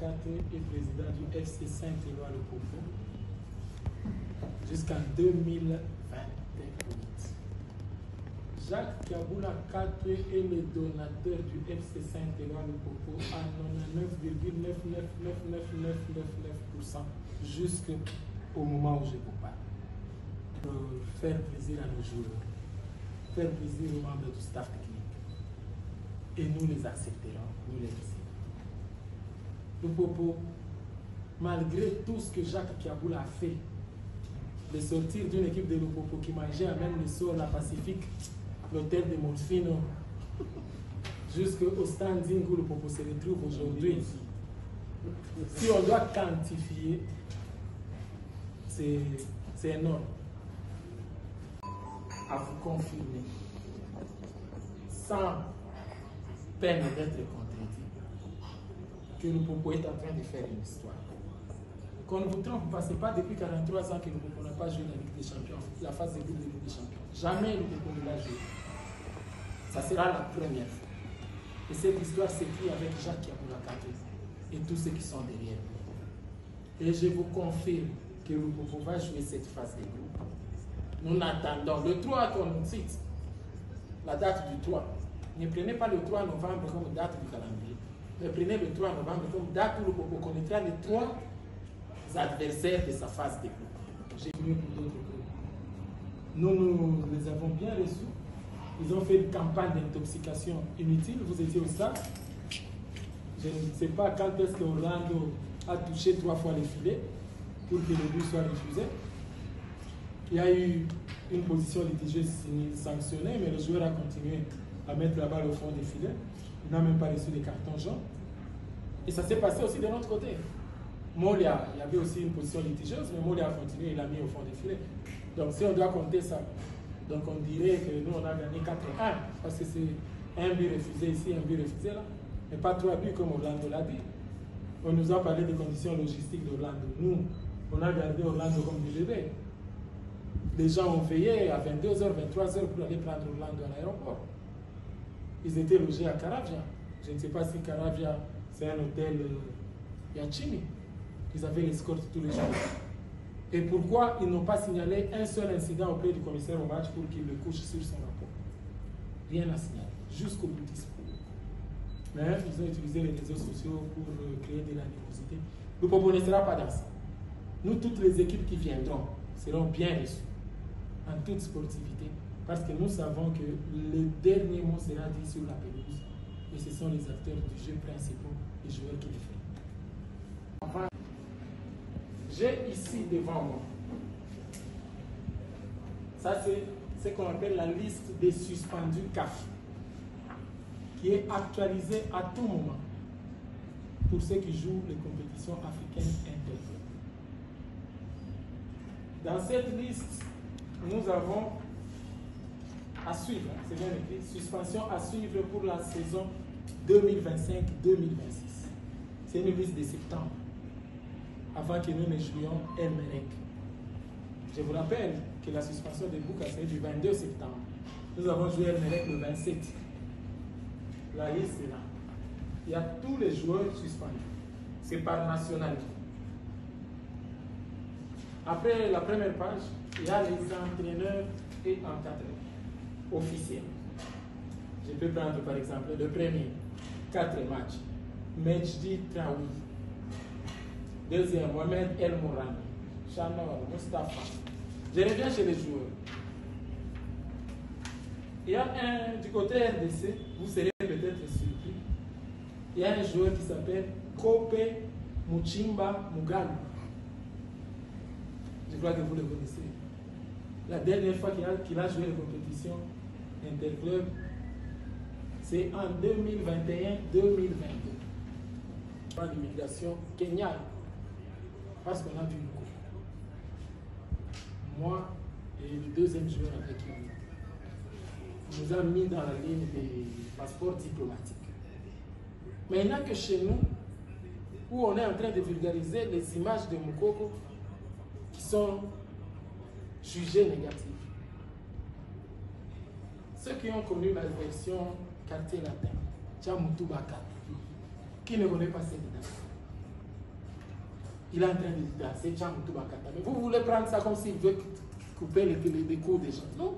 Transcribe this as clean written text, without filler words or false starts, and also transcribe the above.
4 est président du FC Saint-Éloi Le Popo jusqu'en 2028. Jacques Kiaboula 4 est le donateur du FC Saint-Éloi Le Popo à 99,99999% jusqu'au moment où je vous parle. Faire plaisir à nos joueurs, faire plaisir aux membres du staff technique. Et nous les accepterons, nous les recevons. Le Popo, malgré tout ce que Jacques Kiaboula a fait, de sortir d'une équipe de Le Popo qui mangeait à même le sort, la Pacifique, l'hôtel de Monfino, jusqu'au standing où Le Popo se retrouve aujourd'hui. Si on doit quantifier, c'est énorme. À vous confirmer, sans peine d'être contredit, que Le Popo est en train de faire une histoire. Qu'on ne vous trompe pas, ce n'est pas depuis 43 ans que Le Popo n'a pas joué la Ligue des Champions, la phase de groupe de Ligue des Champions. Jamais Le Popo ne l'a joué. Ça sera la première fois. Et cette histoire s'écrit avec Jacques Kiaboula et tous ceux qui sont derrière lui. Et je vous confirme que Le Popo va jouer cette phase de groupe. Nous attendons le 3 qu'on cite, la date du 3. Ne prenez pas le 3 novembre comme date du calendrier, mais prenez le 3 novembre comme date où Le Popo connaîtra les 3 adversaires de sa phase de groupe. J'ai mieux pour d'autres groupes. Nous les avons bien reçus. Ils ont fait une campagne d'intoxication inutile. Vous étiez au stade. Je ne sais pas quand est-ce que Orlando a touché 3 fois les filets pour que le but soit refusé. Il y a eu une position litigieuse sanctionnée, mais le joueur a continué à mettre la balle au fond des filets. Il n'a même pas reçu de carton jaune. Et ça s'est passé aussi de l'autre côté. Molia, il y avait aussi une position litigieuse, mais Molia a continué, il l'a mis au fond des filets. Donc si on doit compter ça, donc on dirait que nous on a gagné 4-1, parce que c'est un but refusé ici, un but refusé là, mais pas 3 buts comme Orlando l'a dit. On nous a parlé des conditions logistiques d'Orlando. Nous, on a gardé Orlando comme du bébé. Les gens ont veillé à 22h, 23h pour aller prendre Orlando à l'aéroport. Ils étaient logés à Caravia. Je ne sais pas si Caravia, c'est un hôtel Yachini. Ils avaient l'escorte tous les jours. Et pourquoi ils n'ont pas signalé un seul incident auprès du commissaire au match pour qu'il le couche sur son rapport? Rien à signaler, jusqu'au boutiste. Mais ils ont utilisé les réseaux sociaux pour créer de l'animosité. Le Popo ne sera pas dans ça. Nous, toutes les équipes qui viendront seront bien reçues, en toute sportivité, parce que nous savons que le dernier mot sera dit sur la pelouse, et ce sont les acteurs du jeu principaux, les joueurs qui le font. Enfin, j'ai ici devant moi, ça c'est ce qu'on appelle la liste des suspendus CAF, qui est actualisée à tout moment pour ceux qui jouent les compétitions africaines interclubs. Dans cette liste, nous avons à suivre, c'est bien écrit, suspension à suivre pour la saison 2025-2026. C'est une liste de septembre, avant que nous ne jouions Elmerek. Je vous rappelle que la suspension de Bouka, c'est du 22 septembre. Nous avons joué Elmerek le 27. La liste est là. Il y a tous les joueurs suspendus. C'est par nationalité. Après la première page, il y a les entraîneurs et encadreurs officiels. Je peux prendre par exemple le premier, 4 matchs. Mejdi Traoui. Deuxième, Mohamed El Mourani. Chanor, Mustafa. Je reviens chez les joueurs. Il y a un du côté RDC, vous serez peut-être surpris. Il y a un joueur qui s'appelle Kope Muchimba Mugalu. Je crois que vous le connaissez. La dernière fois qu'il a joué les compétitions interclub, c'est en 2021-2022. L'immigration kenyane, parce qu'on a vu une coupe. Moi et le deuxième joueur avec lui, on nous a mis dans la ligne des passeports diplomatiques. Mais il n'y a que chez nous, où on est en train de vulgariser les images de Moukoko qui sont jugées négatives. Ceux qui ont connu la version quartier latin, Tchamoutubaka, qui ne connaît pas cette date. il est en train de danser, mais vous voulez prendre ça comme s'il veut couper les cours des gens. Non,